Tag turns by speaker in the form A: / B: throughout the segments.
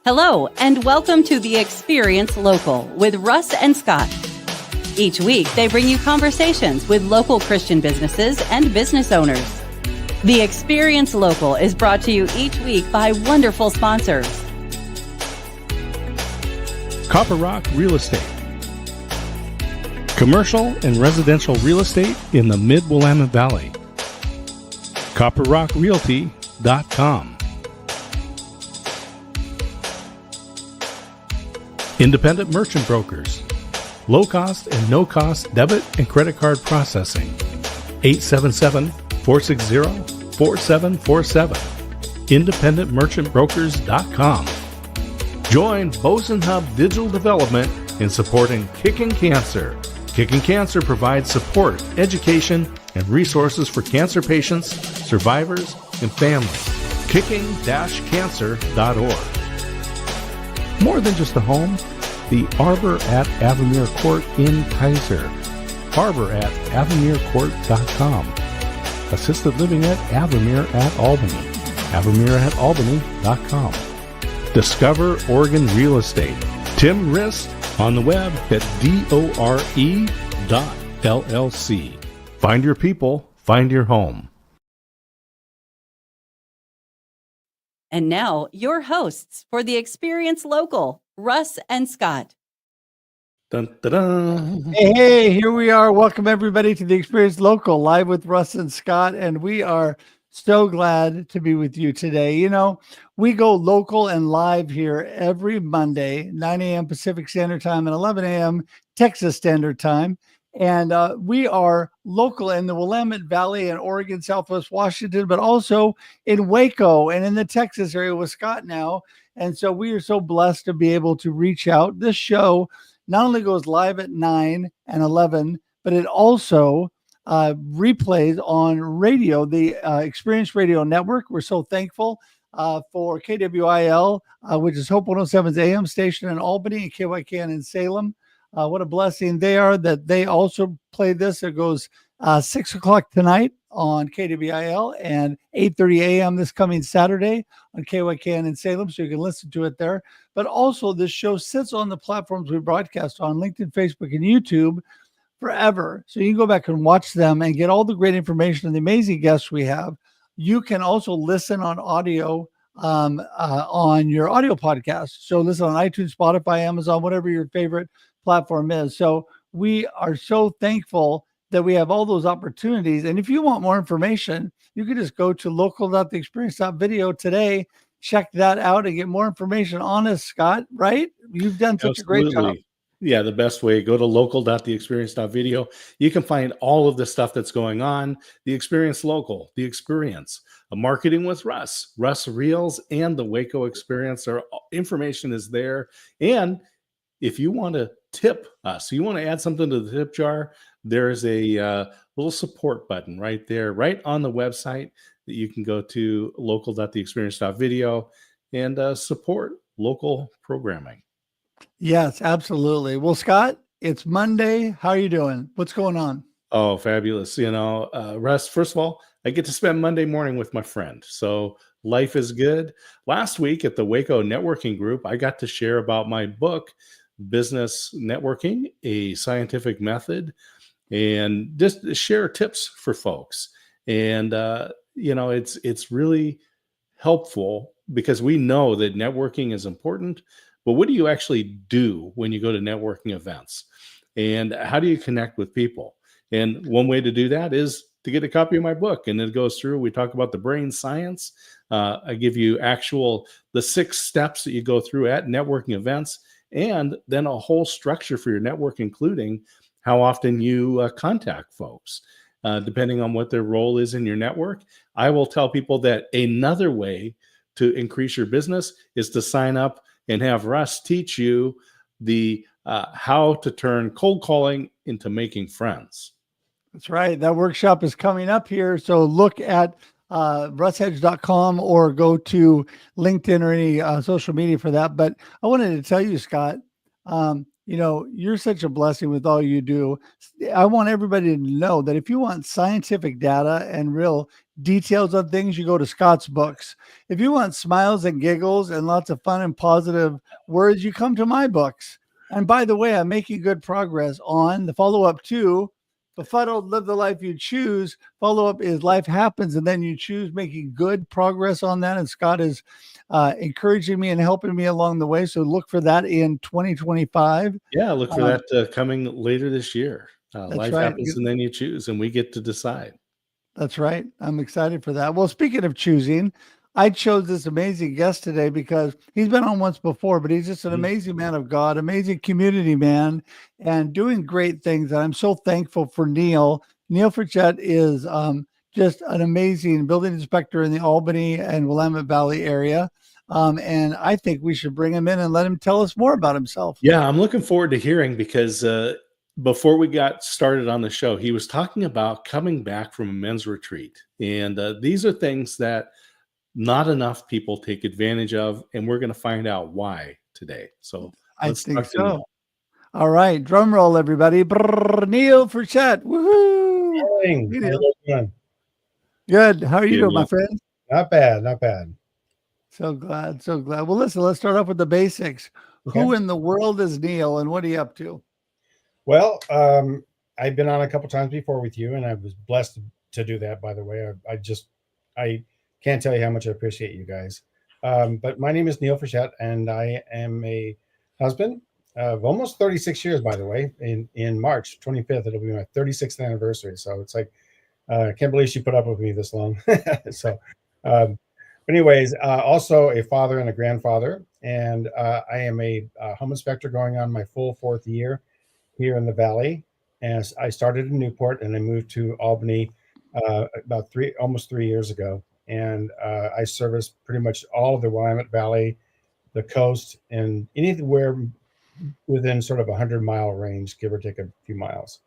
A: Hello, and welcome to The Experience Local with Russ and Scott. Each week, they bring you conversations with local Christian businesses and business owners. The Experience Local is brought to you each week by wonderful sponsors.
B: Copper Rock Real Estate. Commercial and residential real estate in the Mid-Willamette Valley. CopperRockRealty.com. Independent Merchant Brokers. Low-cost and no-cost debit and credit card processing. 877-460-4747. IndependentMerchantBrokers.com. Join Boson Hub Digital Development in supporting Kicking Cancer. Kicking Cancer provides support, education, and resources for cancer patients, survivors, and families. Kicking-cancer.org. More than just a home, the Arbor at Avamere Court in Kaiser. Arbor at AvamereCourt.com. Assisted living at Avamere at Albany. AvamereAtAlbany.com. Discover Oregon Real Estate. Tim Rist on the web at DORE.LLC. Find your people, find your home.
A: And now, your hosts for The Experience Local, Russ and Scott.
B: Dun, dun, dun.
C: Hey, here we are. Welcome everybody to The Experience Local, live with Russ and Scott, and we are so glad to be with you today. You know, we go local and live here every Monday, 9 a.m. Pacific Standard Time and 11 a.m. Texas Standard Time. And we are local in the Willamette Valley and Oregon, Southwest Washington, but also in Waco and in the Texas area with Scott now. And so we are so blessed to be able to reach out. This show not only goes live at 9 and 11, but it also replays on radio, the Experience Radio Network. We're so thankful for KWIL, which is Hope 107's AM station in Albany, and KYKN in Salem. What a blessing they are that they also play this. It goes 6 o'clock tonight on KWIL and 8:30 a.m. this coming Saturday on KYKN in Salem, so you can listen to it there. But also this show sits on the platforms we broadcast on, LinkedIn, Facebook, and YouTube forever. So you can go back and watch them and get all the great information and the amazing guests we have. You can also listen on audio on your audio podcast. So listen on iTunes, Spotify, Amazon, whatever your favorite platform is. So we are so thankful that we have all those opportunities. And if you want more information, you can just go to local.theexperience.video today, check that out and get more information on us, Scott, right? You've done such
B: Absolutely.
C: a great job.
B: Yeah, the best way, go to local.theexperience.video. You can find all of the stuff that's going on. The Experience Local, The Experience, Marketing with Russ, Russ Reels, and the Waco Experience. Information is there. And if you want to tip us, you want to add something to the tip jar, there's a little support button right there, right on the website that you can go to local.theexperience.video and support local programming.
C: Yes, absolutely. Well, Scott, it's Monday. How are you doing? What's going on?
B: Oh, fabulous. You know, Russ, first of all, I get to spend Monday morning with my friend. So life is good. Last week at the Waco Networking Group, I got to share about my book, Business Networking, a Scientific Method, and just share tips for folks. And, you know, it's really helpful because we know that networking is important. But what do you actually do when you go to networking events? And how do you connect with people? And one way to do that is to get a copy of my book. And it goes through, we talk about the brain science. I give you the 6 steps that you go through at networking events, and then a whole structure for your network, including how often you contact folks, depending on what their role is in your network. I will tell people that another way to increase your business is to sign up and have Russ teach you the how to turn cold calling into making friends.
C: That's right. That workshop is coming up here. So look at russhedge.com or go to LinkedIn or any social media for that. But I wanted to tell you, Scott, you know, you're such a blessing with all you do. I want everybody to know that if you want scientific data and real details on things, you go to Scott's books. If you want smiles and giggles and lots of fun and positive words, you come to my books. And by the way, I'm making good progress on the follow-up to Befuddled, Live the Life You Choose. Follow-up is Life Happens and Then You Choose, making good progress on that. And Scott is encouraging me and helping me along the way. So look for that in 2025.
B: Yeah, look for that coming later this year. Life
C: right.
B: happens and then you choose, and we get to decide.
C: That's right. I'm excited for that. Well, speaking of choosing, I chose this amazing guest today because he's been on once before, but he's just an amazing man of God, amazing community man, and doing great things. And I'm so thankful for Neal. Neal Frechette is just an amazing building inspector in the Albany and Willamette Valley area. And I think we should bring him in and let him tell us more about himself.
B: Yeah, I'm looking forward to hearing, because before we got started on the show, he was talking about coming back from a men's retreat. And these are things that not enough people take advantage of, and we're going to find out why today. So
C: I think so. All right, drum roll, everybody. Brrr, Neal Frechette. Woohoo!
D: Morning.
C: Hey,
D: How
C: Neal.
D: you doing?
C: Good. How are you
B: Good,
C: doing, my
B: Neal.
C: friend?
D: Not bad, not bad.
C: So glad, so glad. Well, listen, let's start off with the basics.
D: Okay.
C: Who in the world is Neal, and what are you up to?
D: Well, I've been on a couple times before with you, and I was blessed to do that, by the way. I can't tell you how much I appreciate you guys. But my name is Neal Frechette, and I am a husband of almost 36 years, by the way. In March 25th, it'll be my 36th anniversary. So it's like, I can't believe she put up with me this long. So, but anyways, also a father and a grandfather. And I am a home inspector going on my full 4th year here in the Valley. And I started in Newport, and I moved to Albany about almost 3 years ago. And I service pretty much all of the Willamette Valley, the coast, and anywhere within sort of a 100-mile range, give or take a few miles.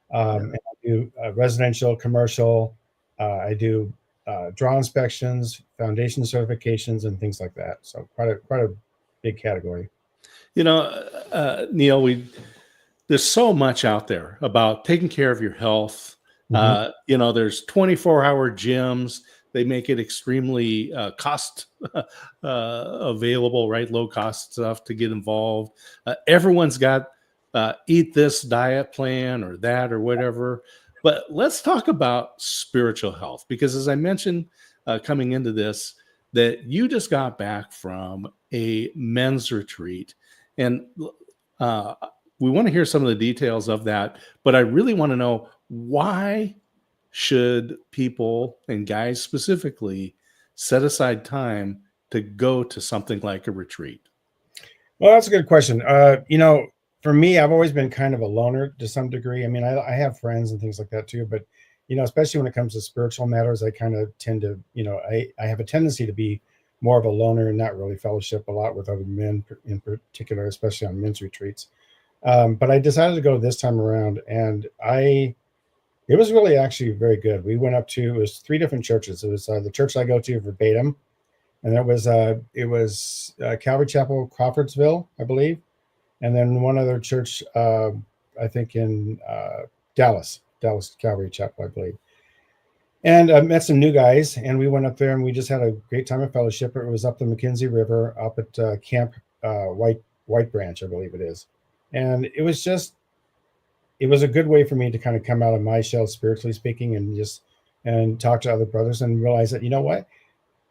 D: And I do residential, commercial. I do draw inspections, foundation certifications, and things like that. So quite a big category.
B: You know, Neal, there's so much out there about taking care of your health. You know, there's 24-hour gyms. They make it extremely cost available, right? Low cost stuff to get involved. Everyone's got eat this diet plan or that or whatever. But let's talk about spiritual health, because as I mentioned coming into this, that you just got back from a men's retreat. And we want to hear some of the details of that. But I really want to know, why should people, and guys specifically, set aside time to go to something like a retreat?
D: Well, that's a good question. You know, for me, I've always been kind of a loner to some degree. I mean, I have friends and things like that too, but, you know, especially when it comes to spiritual matters, I kind of tend to, you know, I have a tendency to be more of a loner and not really fellowship a lot with other men in particular, especially on men's retreats. But I decided to go this time around, and it was really actually very good. We went up to, it was 3 different churches. It was the church I go to verbatim, and it was Calvary Chapel, Crawfordsville, I believe, and then one other church, I think in Dallas Calvary Chapel, I believe. And I met some new guys, and we went up there, and we just had a great time of fellowship. It was up the McKenzie River, up at Camp White Branch, I believe it is, and it was a good way for me to kind of come out of my shell, spiritually speaking, and talk to other brothers and realize that, you know what,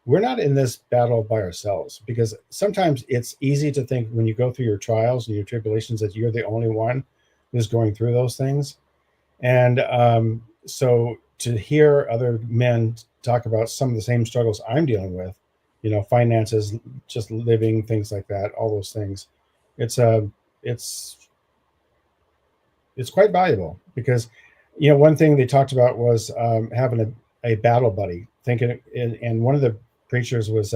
D: we're not in this battle by ourselves, because sometimes it's easy to think when you go through your trials and your tribulations that you're the only one who's going through those things. And so to hear other men talk about some of the same struggles I'm dealing with, you know, finances, just living, things like that, all those things, it's quite valuable, because, you know, one thing they talked about was having a battle buddy. And one of the preachers was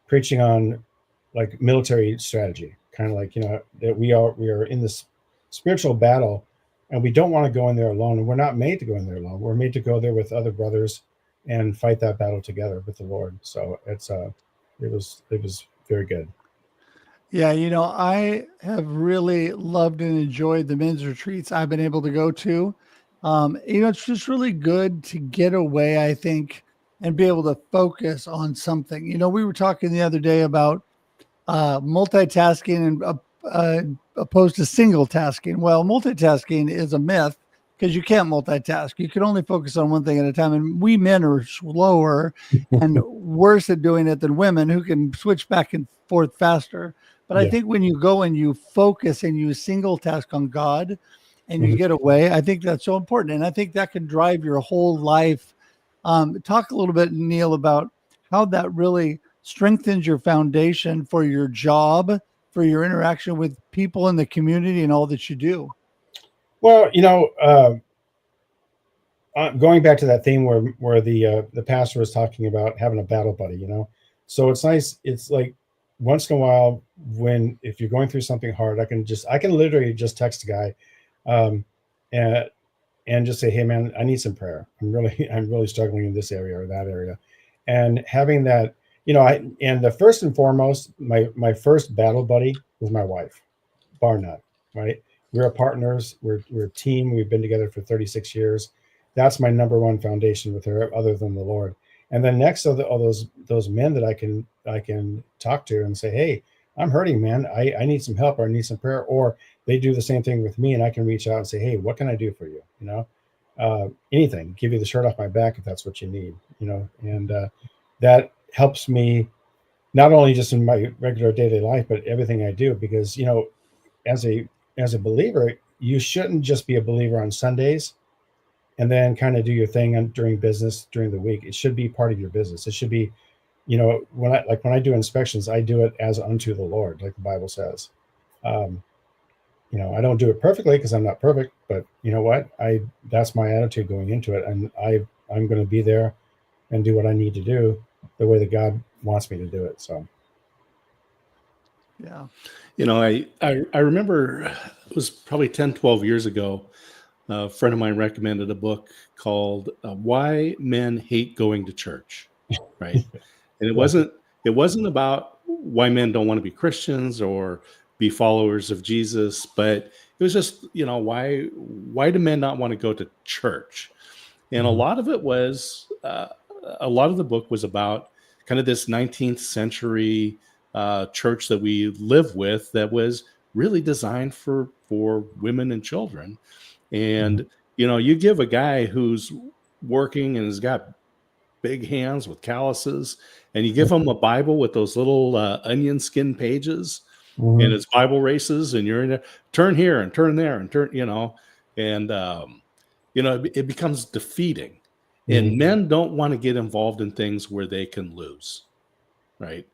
D: preaching on like military strategy, kind of like, you know, that we are in this spiritual battle, and we don't want to go in there alone, and we're not made to go in there alone. We're made to go there with other brothers and fight that battle together with the Lord. So it was very good.
C: Yeah, you know, I have really loved and enjoyed the men's retreats I've been able to go to. You know, it's just really good to get away, I think, and be able to focus on something. You know, we were talking the other day about multitasking and opposed to single tasking. Well, multitasking is a myth because you can't multitask. You can only focus on one thing at a time. And we men are slower and worse at doing it than women who can switch back and forth faster. But I think when you go and you focus and you single task on God and you get away, I think that's so important. And I think that can drive your whole life. Talk a little bit, Neal, about how that really strengthens your foundation for your job, for your interaction with people in the community and all that you do.
D: Well, going back to that theme where the pastor was talking about having a battle buddy, so it's nice. It's like once in a while if you're going through something hard, I can literally just text a guy, and just say, hey man, I need some prayer. I'm really struggling in this area or that area, and having that, and the first and foremost, my first battle buddy was my wife, bar none, right? We're partners. We're a team. We've been together for 36 years. That's my number one foundation with her, other than the Lord. And then next are all those men that I can talk to and say, hey, I'm hurting, man. I need some help, or I need some prayer. Or they do the same thing with me, and I can reach out and say, hey, what can I do for you? Anything. Give you the shirt off my back if that's what you need. And that helps me not only just in my regular day-to-day life, but everything I do. Because as a believer, you shouldn't just be a believer on Sundays and then kind of do your thing during the week. It should be part of your business. It should be, when I do inspections, I do it as unto the Lord, like the Bible says. I don't do it perfectly because I'm not perfect, but you know what? That's my attitude going into it. And I'm going to be there and do what I need to do the way that God wants me to do it. So.
C: Yeah.
B: I remember it was probably 10, 12 years ago, a friend of mine recommended a book called Why Men Hate Going to Church, right? And it wasn't about why men don't want to be Christians or be followers of Jesus, but it was just, why do men not want to go to church? And a lot of it was, a lot of the book was about kind of this 19th century church that we live with that was really designed for women and children. And, you give a guy who's working and has got big hands with calluses, and you give him a Bible with those little onion skin pages, and it's Bible races, and you're in there, turn here and turn there and turn, and, it becomes defeating. And men don't want to get involved in things where they can lose, right?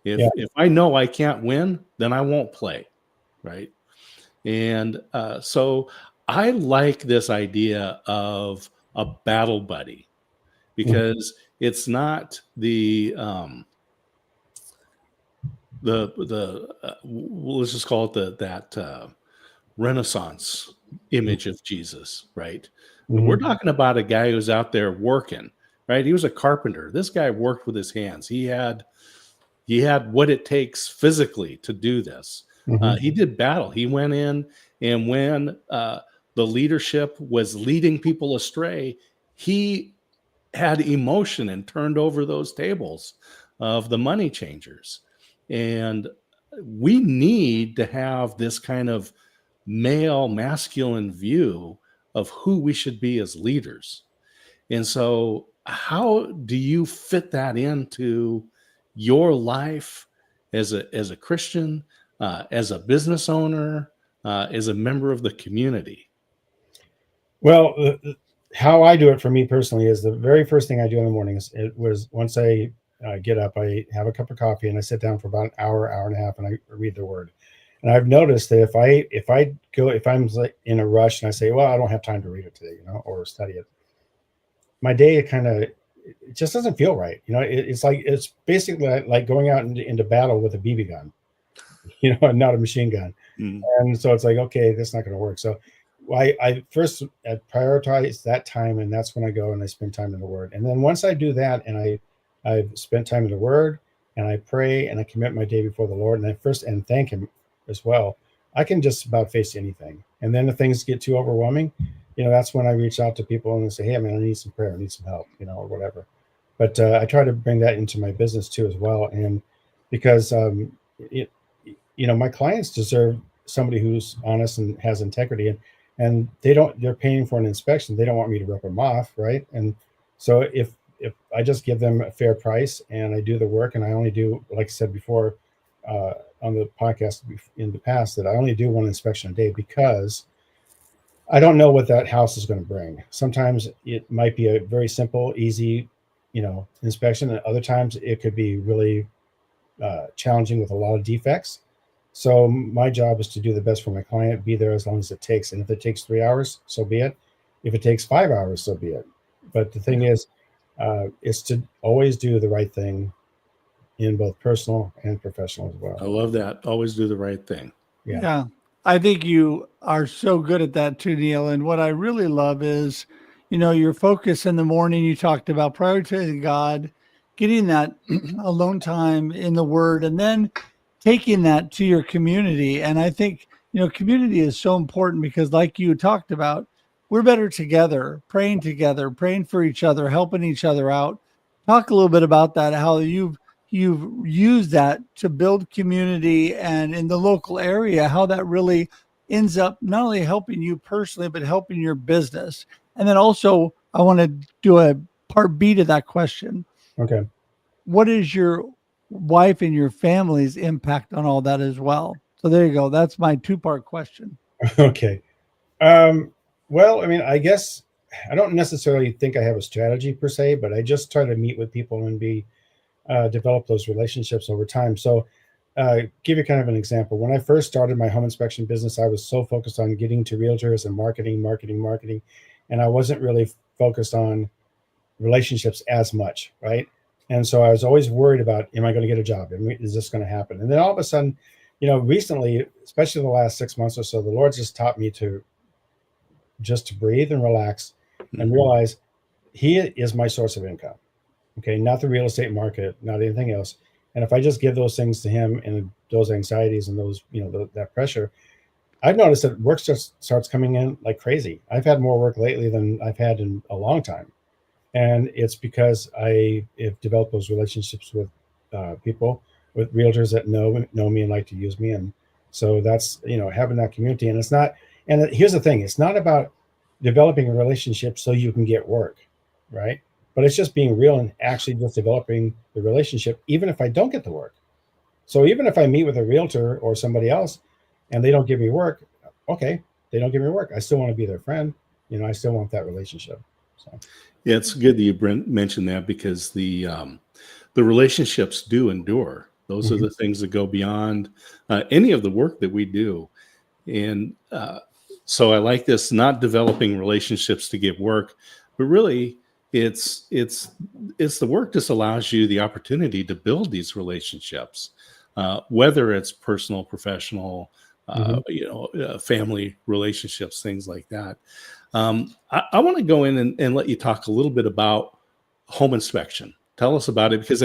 B: If I know I can't win, then I won't play, right? And so I like this idea of a battle buddy, because it's not let's just call it that Renaissance image of Jesus, right? We're talking about a guy who's out there working, right? He was a carpenter. This guy worked with his hands. He had what it takes physically to do this. He did battle. He went in, and when the leadership was leading people astray, he had emotion and turned over those tables of the money changers. And we need to have this kind of masculine view of who we should be as leaders. And so how do you fit that into your life as a Christian, as a business owner, as a member of the community?
D: Well, how I do it for me personally is the very first thing I do in the mornings. It was once I get up, I have a cup of coffee, and I sit down for about an hour and a half, and I read the Word. And I've noticed that if I'm like in a rush and I say, well, I don't have time to read it today, or study it, my day it just doesn't feel right. It's basically like going out into battle with a BB gun, and not a machine gun. And so it's like, okay, that's not going to work. So I first prioritize that time, and that's when I go and I spend time in the Word. And then once I do that, and I've spent time in the Word, and I pray, and I commit my day before the Lord, and thank Him as well, I can just about face anything. And then if things get too overwhelming, that's when I reach out to people and say, hey, man, I need some prayer, I need some help, or whatever. But I try to bring that into my business too as well. And because, my clients deserve somebody who's honest and has integrity, and they're paying for an inspection. They don't want me to rip them off. Right. And so if I just give them a fair price and I do the work, and I only do, like I said before, on the podcast in the past, that I only do one inspection a day, because I don't know what that house is going to bring. Sometimes it might be a very simple, easy, inspection. And other times it could be really challenging with a lot of defects. So my job is to do the best for my client, be there as long as it takes. And if it takes 3 hours, so be it. If it takes 5 hours, so be it. But the thing is to always do the right thing in both personal and professional as well.
B: I love that. Always do the right thing.
C: Yeah. I think you are so good at that too, Neal. And what I really love is, your focus in the morning. You talked about prioritizing God, getting that alone time in the Word, and then taking that to your community. And I think, community is so important, because like you talked about, we're better together, praying for each other, helping each other out. Talk a little bit about that, how you've used that to build community, and in the local area, how that really ends up not only helping you personally, but helping your business. And then also, I want to do a part B to that question.
D: Okay.
C: What is your wife and your family's impact on all that as well? So there you go. That's my 2-part question.
D: Okay. Well, I guess I don't necessarily think I have a strategy per se, but I just try to meet with people and develop those relationships over time. So give you kind of an example. When I first started my home inspection business, I was so focused on getting to realtors and marketing. And I wasn't really focused on relationships as much, right? And so I was always worried about, am I going to get a job? Is this going to happen? And then all of a sudden, recently, especially the last 6 months or so, the Lord just taught me to breathe and relax and realize He is my source of income. Okay, not the real estate market, not anything else. And if I just give those things to Him, and those anxieties and those, that pressure, I've noticed that work just starts coming in like crazy. I've had more work lately than I've had in a long time. And it's because I have developed those relationships with people, with realtors that know me and like to use me. And so that's, having that community. And here's the thing, it's not about developing a relationship so you can get work, right? But it's just being real and actually just developing the relationship, even if I don't get the work. So even if I meet with a realtor or somebody else and they don't give me work, okay, they don't give me work. I still want to be their friend. I still want that relationship. So.
B: Yeah, it's good that you mentioned that, because the relationships do endure. Those are the things that go beyond any of the work that we do. And so I like this, not developing relationships to get work, but really it's the work just allows you the opportunity to build these relationships, whether it's personal, professional, family relationships, things like that. I want to go in and let you talk a little bit about home inspection. Tell us about it, because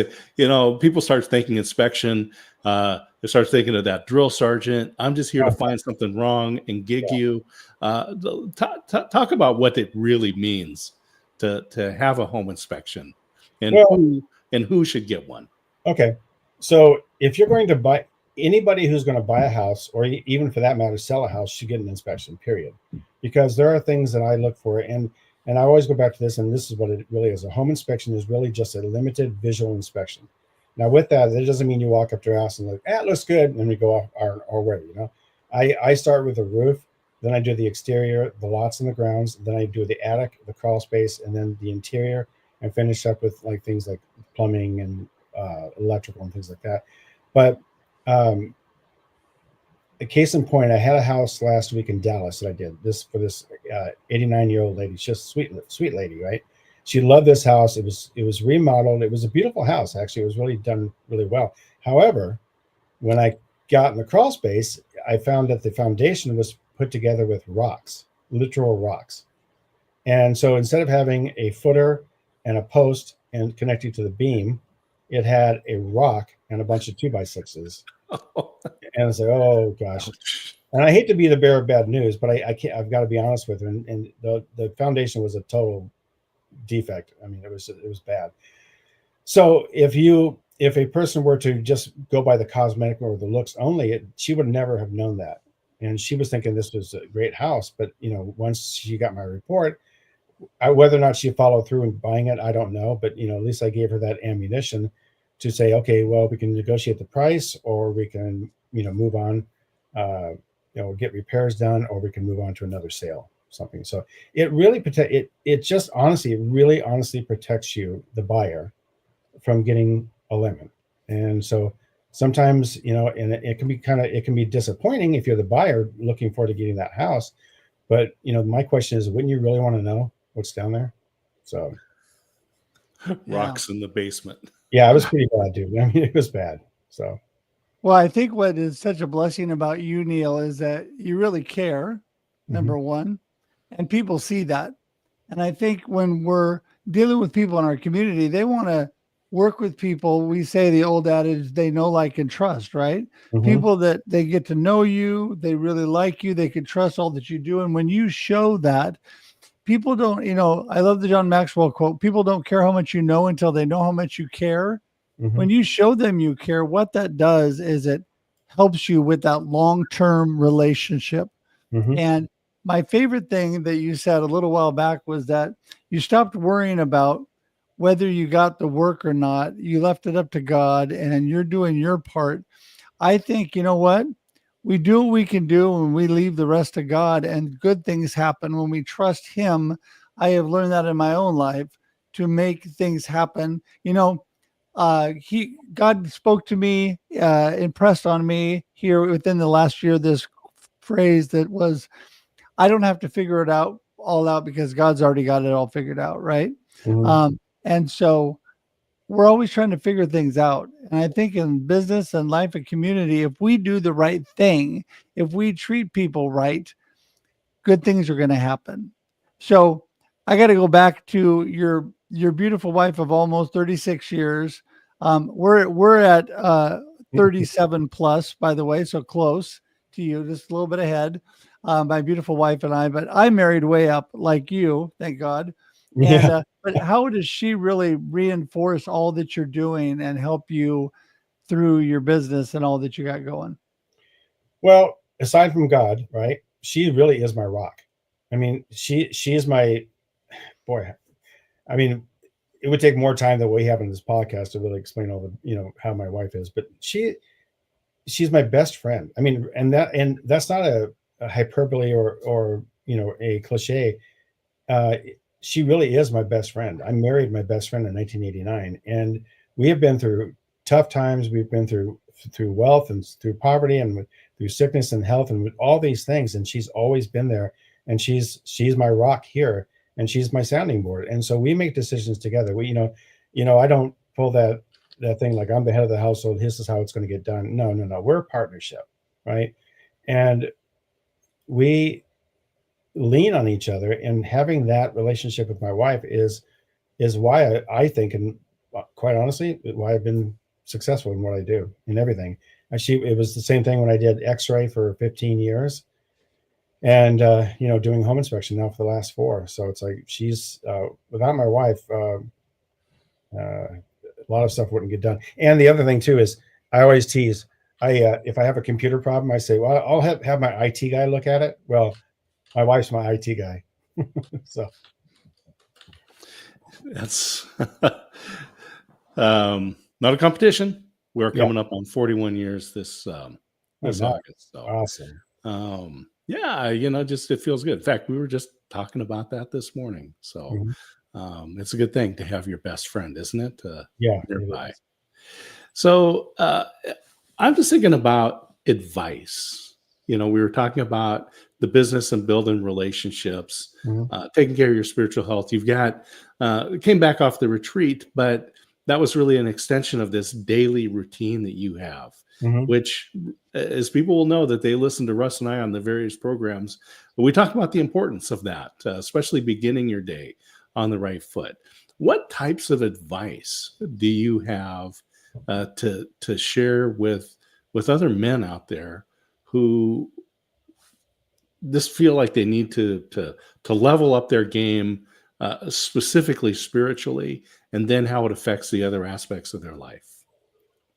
B: people start thinking inspection. They start thinking of that drill sergeant. I'm just here to find something wrong and gig you. Talk about what it really means to have a home inspection, and who should get one.
D: Okay, so if you're going to buy, anybody who's going to buy a house, or even for that matter sell a house, should get an inspection, period. Because there are things that I look for, and I always go back to this, and this is what it really is. A home inspection is really just a limited visual inspection. Now with that, it doesn't mean you walk up to your house and like, it looks good, and then we go off our way. I start with the roof, then I do the exterior, the lots and the grounds, then I do the attic, the crawl space, and then the interior, and finish up with like things like plumbing and electrical and things like that. But a case in point, I had a house last week in Dallas that I did this for this 89-year-old lady. She's just sweet lady, right? She loved this house. It was remodeled. It was a beautiful house, actually. It was really done really well. However, when I got in the crawl space, I found that the foundation was put together with rocks, literal rocks. And so instead of having a footer and a post and connecting to the beam, it had a rock and a bunch of 2x6s. And I was like, oh gosh. And I hate to be the bearer of bad news, but I can't. I've got to be honest with her. And the foundation was a total defect. I mean, it was bad. So if a person were to just go by the cosmetic or the looks only, she would never have known that. And she was thinking this was a great house, but once she got my report, whether or not she followed through in buying it, I don't know. But at least I gave her that ammunition to say, okay, well, we can negotiate the price, or we can move on, get repairs done, or we can move on to another sale, something. So it really it just honestly, it really honestly protects you, the buyer, from getting a lemon. And so sometimes, and it can be disappointing if you're the buyer looking forward to getting that house. But my question is, wouldn't you really want to know what's down there? So
B: Rocks in the basement.
D: yeah, it was pretty bad, dude. I mean, it was bad. So
C: Well, I think what is such a blessing about you, Neal, is that you really care, number one, and people see that. And I think when we're dealing with people in our community, they want to work with people. We say the old adage, they know, like, and trust, right? People that they get to know you, they really like you, they can trust all that you do. And when you show that, people don't, I love the John Maxwell quote, people don't care how much you know until they know how much you care. When you show them you care, what that does is it helps you with that long-term relationship. And my favorite thing that you said a little while back was that you stopped worrying about whether you got the work or not. You left it up to God, and you're doing your part. I think, you know what? We do what we can do, and we leave the rest to God, and good things happen when we trust Him. I have learned that in my own life, to make things happen. God spoke to me, impressed on me here within the last year, this phrase that was, I don't have to figure it all out because God's already got it all figured out. Right. And so we're always trying to figure things out. And I think in business and life and community, if we do the right thing, if we treat people right, good things are going to happen. So I got to go back to your beautiful wife of almost 36 years. We're at 37 plus, by the way, so close to you, just a little bit ahead. My beautiful wife and I, but I married way up like you, thank God. And but how does she really reinforce all that you're doing and help you through your business and all that you got going?
D: Well, aside from God, right? She really is my rock. I mean, she is my boy. I mean, it would take more time than we have in this podcast to really explain all the, how my wife is, but she's my best friend. I mean, and that's not a hyperbole or a cliche. She really is my best friend. I married my best friend in 1989, and we have been through tough times. We've been through wealth and through poverty and through sickness and health and with all these things. And she's always been there, and she's my rock here, and she's my sounding board. And so we make decisions together. We, I don't pull that thing like I'm the head of the household. This is how it's going to get done. No. We're a partnership, right? And we lean on each other, and having that relationship with my wife is why I think, and quite honestly, why I've been successful in what I do in everything. Actually, it was the same thing when I did X-ray for 15 years, and doing home inspection now for the last 4. So it's like she's without my wife, a lot of stuff wouldn't get done. And the other thing too is I always tease. If I have a computer problem, I say, well, I'll have my IT guy look at it. Well, my wife's my IT guy. So
B: that's not a competition. We're coming up on 41 years this August. So
D: awesome.
B: Just it feels good. In fact, we were just talking about that this morning. So it's a good thing to have your best friend, isn't it? Nearby. So I'm just thinking about advice. We were talking about the business and building relationships, taking care of your spiritual health. You've got, came back off the retreat, but that was really an extension of this daily routine that you have, which, as people will know that they listen to Russ and I on the various programs, we talk about the importance of that, especially beginning your day on the right foot. What types of advice do you have to share with other men out there who just feel like they need to level up their game, specifically spiritually, and then how it affects the other aspects of their life?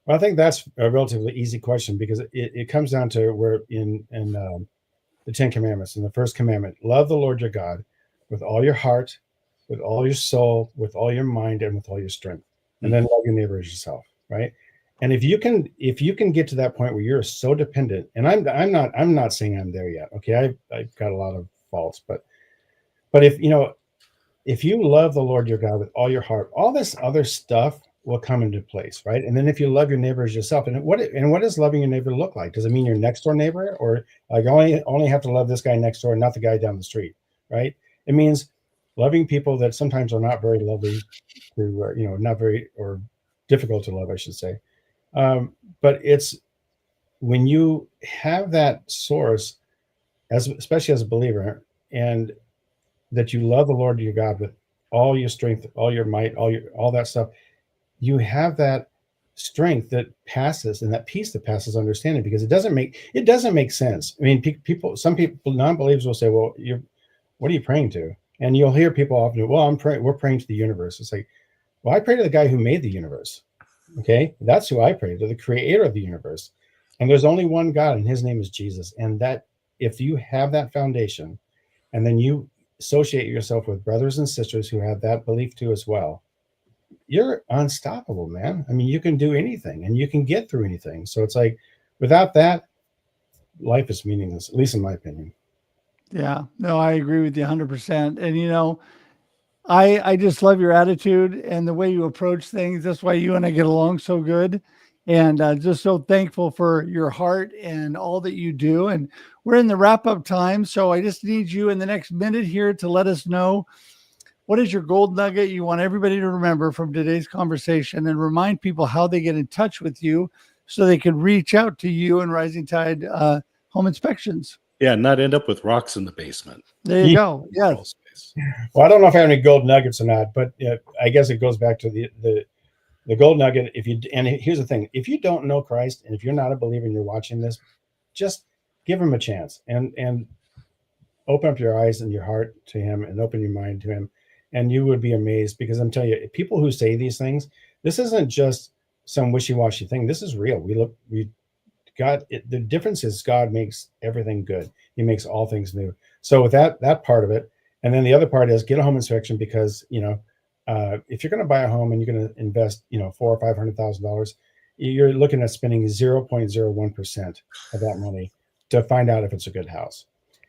D: Well, I think that's a relatively easy question, because it comes down to where in the 10 Commandments, in the first commandment, love the Lord your God with all your heart, with all your soul, with all your mind, and with all your strength, and then love your neighbor as yourself, right? And if you can get to that point where you're so dependent, and I'm not saying I'm there yet. Okay, I've got a lot of faults, but if you love the Lord your God with all your heart, all this other stuff will come into place, right? And then if you love your neighbor as yourself, and what does loving your neighbor look like? Does it mean your next door neighbor, or like only have to love this guy next door, not the guy down the street, right? It means loving people that sometimes are not very lovely to, not very, or difficult to love, I should say. But it's when you have that source, especially as a believer, and that you love the Lord your God with all your strength, all your might, all that stuff, you have that strength that passes, and that peace that passes understanding, because it doesn't make sense. I mean, some people, non-believers will say, well, what are you praying to? And you'll hear people often, well, we're praying to the universe. It's like, well, I pray to the guy who made the universe. Okay. That's who I pray to, the creator of the universe. And there's only one God, and his name is Jesus. And that if you have that foundation, and then you associate yourself with brothers and sisters who have that belief too as well, you're unstoppable, man. I mean, you can do anything, and you can get through anything. So it's like, without that, life is meaningless, at least in my opinion.
C: Yeah, no, I agree with you 100%. And, I just love your attitude and the way you approach things. That's why you and I get along so good. And just so thankful for your heart and all that you do. And we're in the wrap-up time, so I just need you in the next minute here to let us know, what is your gold nugget you want everybody to remember from today's conversation, and remind people how they get in touch with you so they can reach out to you and Rising Tide Home Inspections.
B: Yeah, not end up with rocks in the basement.
C: There you go. Yes.
D: Well, I don't know if I have any gold nuggets or not, but I guess it goes back to the gold nugget. And here's the thing: if you don't know Christ, and if you're not a believer and you're watching this, just give him a chance and open up your eyes and your heart to him, and open your mind to him. And you would be amazed, because I'm telling you, people who say these things, this isn't just some wishy-washy thing. This is real. The difference is God makes everything good. He makes all things new. So with that part of it, and then the other part is get a home inspection, because if you're going to buy a home and you're going to invest $400,000 or $500,000, you're looking at spending 0.01% of that money to find out if it's a good house.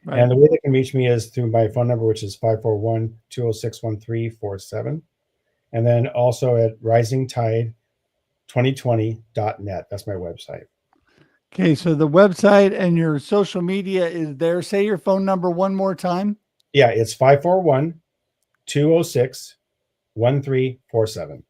D: Right. And the way they can reach me is through my phone number, which is 541-206-1347. And then also at risingtide2020.net. That's my website.
C: Okay, so the website and your social media is there. Say your phone number one more time.
D: Yeah, it's 541-206-1347.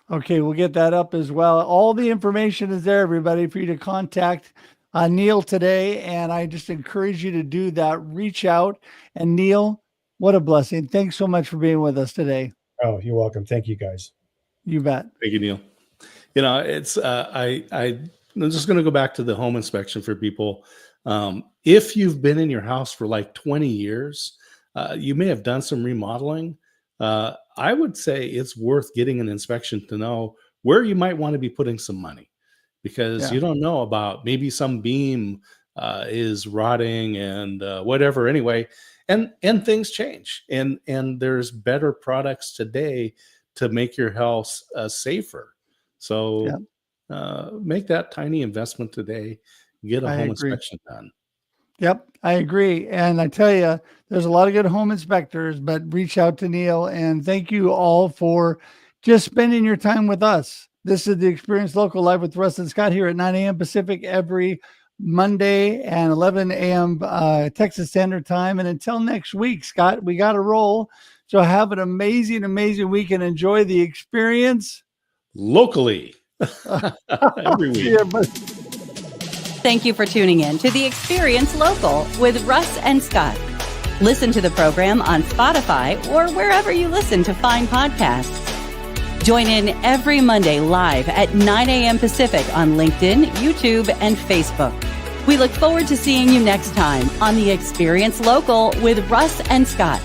C: Okay, we'll get that up as well. All the information is there, everybody, for you to contact Neal today, and I just encourage you to do that. Reach out. And Neal, what a blessing. Thanks so much for being with us today.
D: Oh, you're welcome. Thank you, guys.
C: You bet.
B: Thank you, Neal. It's I'm just going to go back to the home inspection for people. If you've been in your house for like 20 years, you may have done some remodeling. I would say it's worth getting an inspection to know where you might want to be putting some money, because you don't know about, maybe some beam is rotting and whatever. Anyway, and things change, and there's better products today to make your house safer. So make that tiny investment today. Get a home inspection done.
C: Yep, I agree. And I tell you, there's a lot of good home inspectors, but reach out to Neal. And thank you all for just spending your time with us. This is the Experience Local, live with Russ and Scott, here at 9 a.m. Pacific every Monday and 11 a.m. Texas Standard Time. And until next week, Scott, we got to roll. So have an amazing, amazing week, and enjoy the experience
B: locally every week.
A: Thank you for tuning in to the Experience Local with Russ and Scott. Listen to the program on Spotify or wherever you listen to fine podcasts. Join in every Monday live at 9 a.m. Pacific on LinkedIn, YouTube, and Facebook. We look forward to seeing you next time on the Experience Local with Russ and Scott.